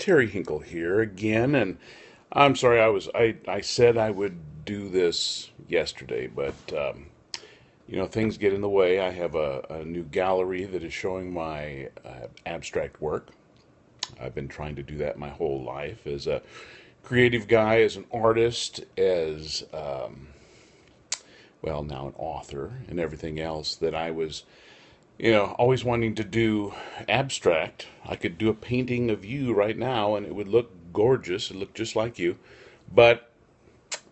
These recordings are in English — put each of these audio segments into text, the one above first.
Terry Hinkle here again, and I'm sorry I said I would do this yesterday, but things get in the way. I have a new gallery that is showing my abstract work. I've been trying to do that my whole life as a creative guy, as an artist, as now an author and everything else that I was always wanting to do abstract. I could do a painting of you right now and it would look gorgeous. It looked just like you. But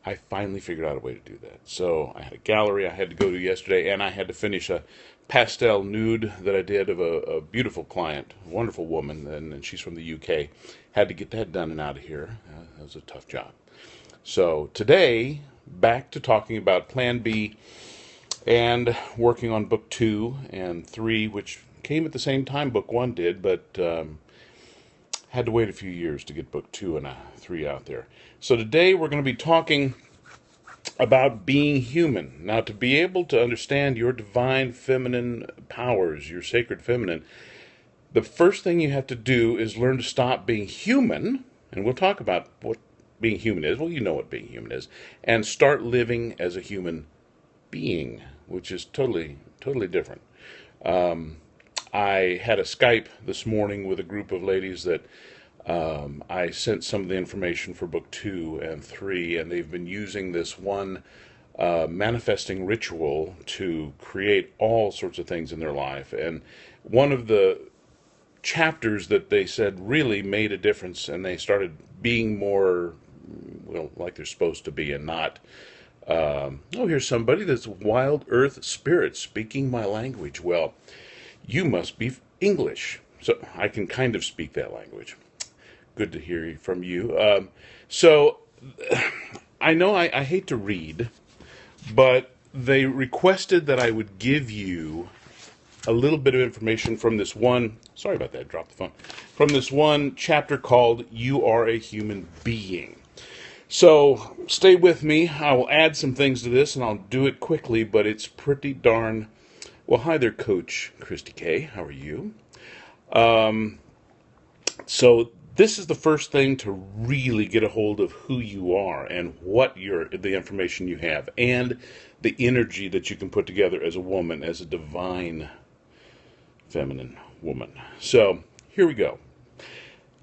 I finally figured out a way to do that. So I had a gallery I had to go to yesterday, and I had to finish a pastel nude that I did of a beautiful client, a wonderful woman, and she's from the UK. Had to get that done and out of here. That was a tough job. So today, back to talking about Plan B and working on book 2 and 3, which came at the same time book 1 did, but had to wait a few years to get book 2 and 3 out there. So today we're going to be talking about being human. Now, to be able to understand your divine feminine powers, your sacred feminine, the first thing you have to do is learn to stop being human, and we'll talk about what being human is. Well, you know what being human is, and start living as a human being, which is totally different. I had a Skype this morning with a group of ladies that I sent some of the information for book 2 and 3, and they've been using this one manifesting ritual to create all sorts of things in their life. And one of the chapters that they said really made a difference, and they started being more, like they're supposed to be, and not here's somebody that's wild earth spirit speaking my language. Well, you must be English. So I can kind of speak that language. Good to hear from you. So I know I hate to read, but they requested that I would give you a little bit of information from this one, sorry about that, dropped the phone, from this one chapter called You Are a Human Being. So stay with me. I will add some things to this, and I'll do it quickly, but it's pretty darn... Well, hi there, Coach Christy K. How are you? So this is the first thing to really get a hold of who you are and what the information you have, and the energy that you can put together as a woman, as a divine feminine woman. So here we go.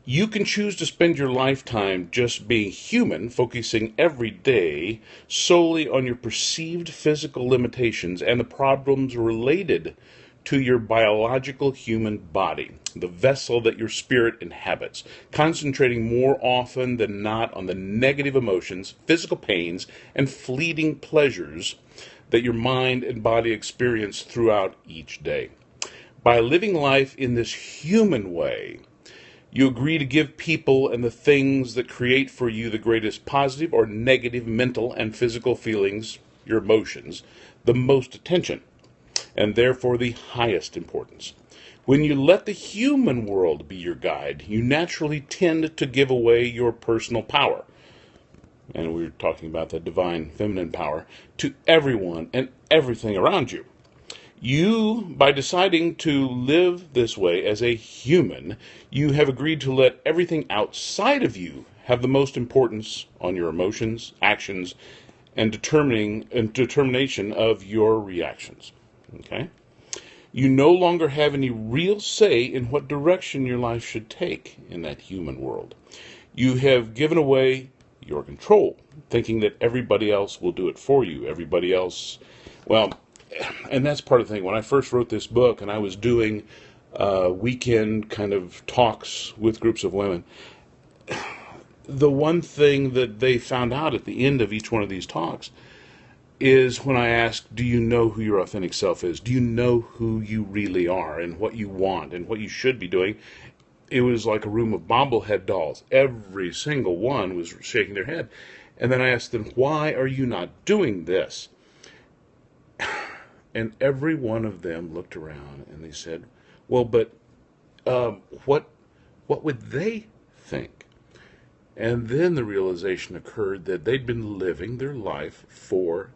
You can choose to spend your lifetime just being human, focusing every day solely on your perceived physical limitations and the problems related to your biological human body, the vessel that your spirit inhabits, concentrating more often than not on the negative emotions, physical pains, and fleeting pleasures that your mind and body experience throughout each day. By living life in this human way, you agree to give people and the things that create for you the greatest positive or negative mental and physical feelings, your emotions, the most attention, and therefore the highest importance. When you let the human world be your guide, you naturally tend to give away your personal power, and we're talking about the divine feminine power, to everyone and everything around you. You, by deciding to live this way as a human, you have agreed to let everything outside of you have the most importance on your emotions, actions, and determination of your reactions. Okay? You no longer have any real say in what direction your life should take in that human world. You have given away your control, thinking that everybody else will do it for you. Everybody else, and that's part of the thing. When I first wrote this book and I was doing weekend kind of talks with groups of women, the one thing that they found out at the end of each one of these talks is when I asked, do you know who your authentic self is? Do you know who you really are and what you want and what you should be doing? It was like a room of bobblehead dolls. Every single one was shaking their head. And then I asked them, why are you not doing this? And every one of them looked around and they said, well, but what would they think? And then the realization occurred that they'd been living their life for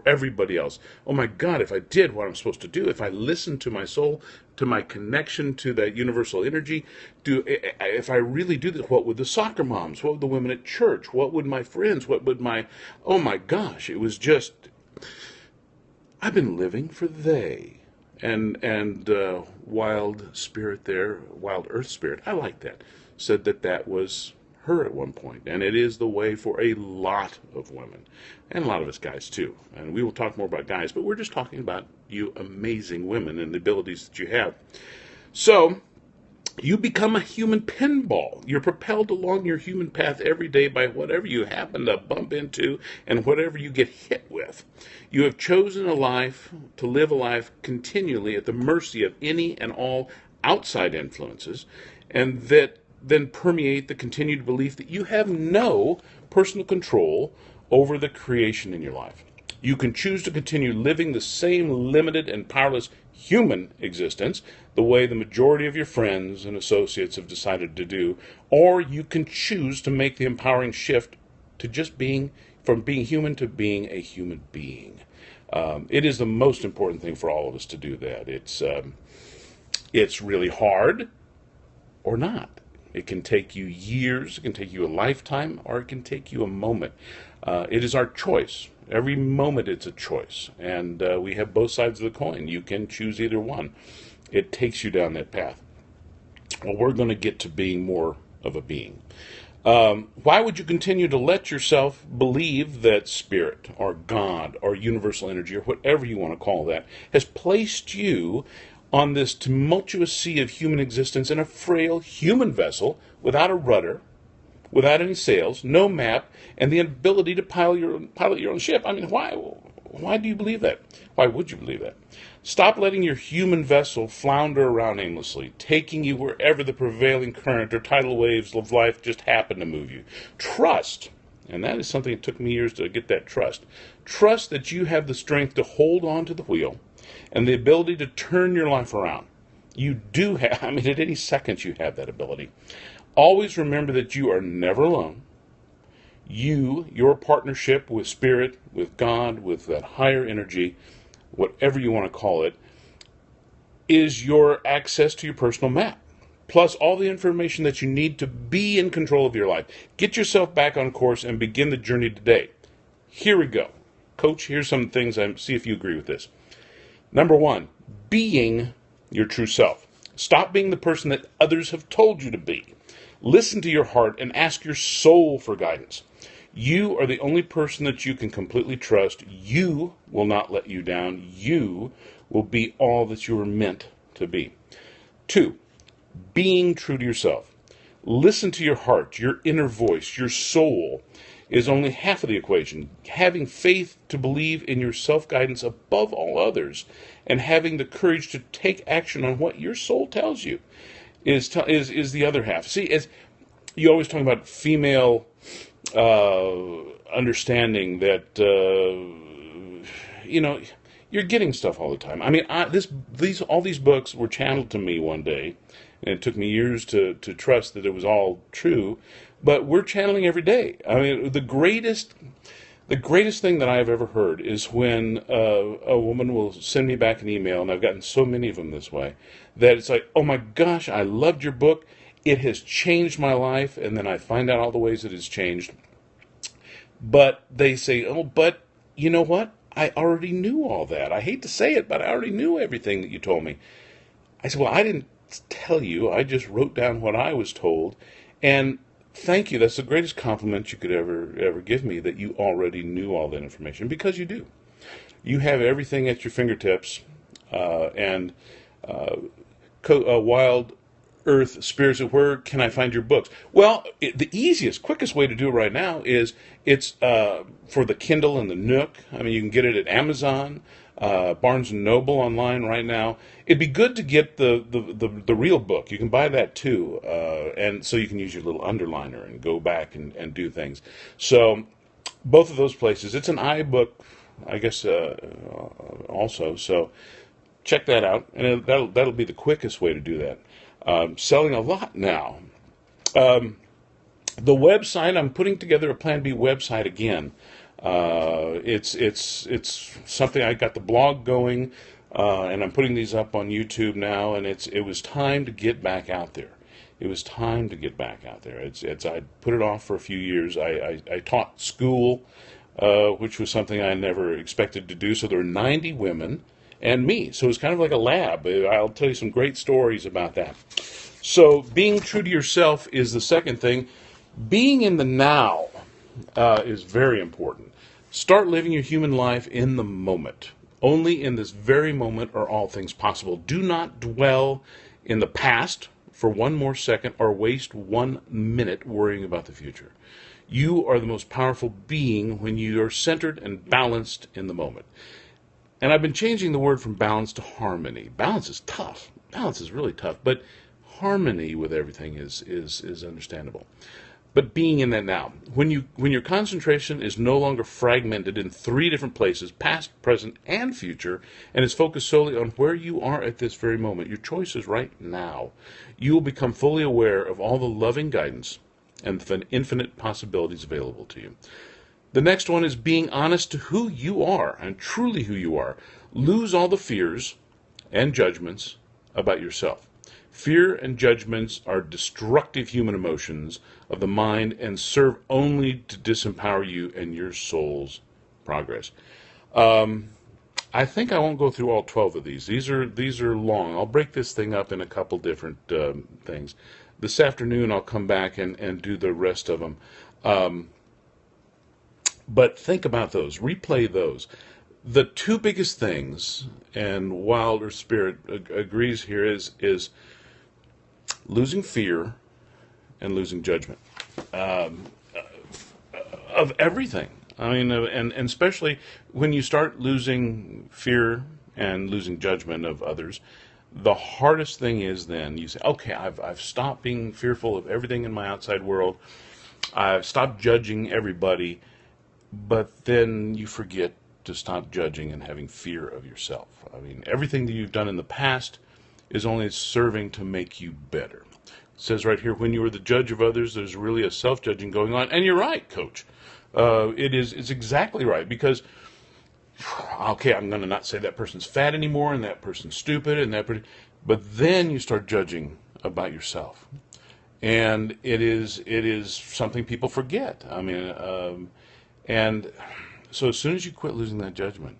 everybody else. Oh my God, if I did what I'm supposed to do, if I listened to my soul, to my connection to that universal energy? If I really do this, what would the soccer moms, what would the women at church, what would my friends, what would my, oh my gosh, it was just, I've been living for they. And Wild Spirit there, Wild Earth Spirit, I like that, said that was her at one point, and it is the way for a lot of women, and a lot of us guys too. And we will talk more about guys, but we're just talking about you amazing women and the abilities that you have. So you become a human pinball. You're propelled along your human path every day by whatever you happen to bump into and whatever you get hit with. You have chosen a life to live a life continually at the mercy of any and all outside influences, and that then permeate the continued belief that you have no personal control over the creation in your life. You can choose to continue living the same limited and powerless human existence the way the majority of your friends and associates have decided to do, or you can choose to make the empowering shift to just being, from being human to being a human being. It is the most important thing for all of us to do that. It's really hard or not. It can take you years, it can take you a lifetime, or it can take you a moment. It is our choice. Every moment it's a choice. And we have both sides of the coin. You can choose either one. It takes you down that path. Well, we're going to get to being more of a being. Why would you continue to let yourself believe that spirit or God or universal energy or whatever you want to call that has placed you on this tumultuous sea of human existence in a frail human vessel without a rudder, without any sails, no map, and the ability to pilot your own ship? I mean, why do you believe that? Why would you believe that? Stop letting your human vessel flounder around aimlessly, taking you wherever the prevailing current or tidal waves of life just happen to move you. Trust, and that is something that took me years to get that trust. Trust that you have the strength to hold on to the wheel and the ability to turn your life around. You do have, at any second you have that ability. Always remember that you are never alone. Your partnership with Spirit, with God, with that higher energy, whatever you want to call it, is your access to your personal map, plus all the information that you need to be in control of your life. Get yourself back on course and begin the journey today. Here we go. Coach, here's some things, see if you agree with this. Number one, being your true self. Stop being the person that others have told you to be. Listen to your heart and ask your soul for guidance. You are the only person that you can completely trust. You will not let you down. You will be all that you were meant to be. 2, being true to yourself. Listen to your heart, your inner voice, your soul is only half of the equation. Having faith to believe in your self-guidance above all others and having the courage to take action on what your soul tells you is the other half. See, as you always talk about female understanding that you're getting stuff all the time. All these books were channeled to me one day, and it took me years to trust that it was all true. But we're channeling every day. The greatest thing that I have ever heard is when a woman will send me back an email, and I've gotten so many of them this way, that it's like, oh my gosh, I loved your book. It has changed my life, and then I find out all the ways it has changed. But they say, oh, but you know what? I already knew all that. I hate to say it, but I already knew everything that you told me. I said, well, I didn't tell you. I just wrote down what I was told. And thank you. That's the greatest compliment you could ever give me, that you already knew all that information, because you do. You have everything at your fingertips. Wild Earth Spirits, where can I find your books? Well, the easiest, quickest way to do it right now is it's for the Kindle and the Nook. You can get it at Amazon, Barnes & Noble online right now. It'd be good to get the real book. You can buy that too, and so you can use your little underliner and go back and do things. So both of those places. It's an iBook, I guess, also. So check that out, and that'll be the quickest way to do that. Selling a lot now. The website, I'm putting together a Plan B website again. It's something, I got the blog going. and I'm putting these up on YouTube now. And it was time to get back out there. It was time to get back out there. I put it off for a few years. I taught school, which was something I never expected to do. So there were 90 women and me. So it was kind of like a lab. I'll tell you some great stories about that. So being true to yourself is the second thing. Being in the now is very important. Start living your human life in the moment. Only in this very moment are all things possible. Do not dwell in the past for one more second or waste 1 minute worrying about the future. You are the most powerful being when you are centered and balanced in the moment. And I've been changing the word from balance to harmony. Balance is tough. Balance is really tough, but harmony with everything is understandable. But being in that now, when your concentration is no longer fragmented in 3 different places, past, present, and future, and is focused solely on where you are at this very moment, your choice is right now. You will become fully aware of all the loving guidance and the infinite possibilities available to you. The next one is being honest to who you are and truly who you are. Lose all the fears and judgments about yourself. Fear and judgments are destructive human emotions of the mind and serve only to disempower you and your soul's progress. I think I won't go through all 12 of these. These are long. I'll break this thing up in a couple different things. This afternoon I'll come back and do the rest of them. But think about those. Replay those. The 2 biggest things, and Wilder Spirit agrees here, is losing fear and losing judgment of everything. I mean, and especially when you start losing fear and losing judgment of others, the hardest thing is then you say, okay, I've stopped being fearful of everything in my outside world. I've stopped judging everybody, but then you forget to stop judging and having fear of yourself. I mean, everything that you've done in the past is only serving to make you better. It says right here, when you are the judge of others, there's really a self-judging going on. And you're right, Coach. It's exactly right, because, okay, I'm going to not say that person's fat anymore and that person's stupid and but then you start judging about yourself. And it is something people forget. I mean, and so as soon as you quit losing that judgment,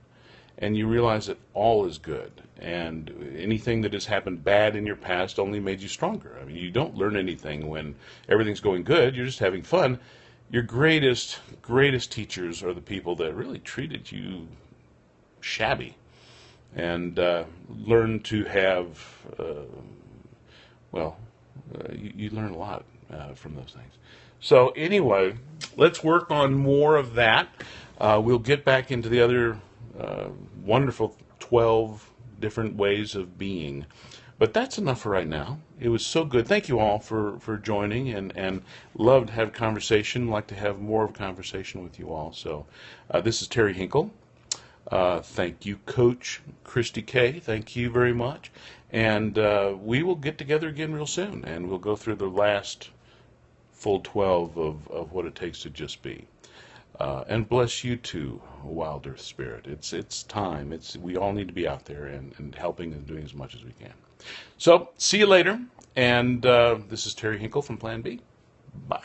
and you realize that all is good, and anything that has happened bad in your past only made you stronger. I mean, you don't learn anything when everything's going good. You're just having fun. Your greatest teachers are the people that really treated you shabby, and learn to have, you learn a lot from those things. So anyway, let's work on more of that. We'll get back into the other wonderful 12 different ways of being. But that's enough for right now. It was so good. Thank you all for joining, and love to have conversation. Like to have more of a conversation with you all. So this is Terry Hinkle. Thank you, Coach Christy K. Thank you very much. And we will get together again real soon, and we'll go through the last full 12 of what it takes to just be. And bless you too, Wild Earth Spirit. It's time. We all need to be out there and helping and doing as much as we can. So, see you later. And this is Terry Hinkle from Plan B. Bye.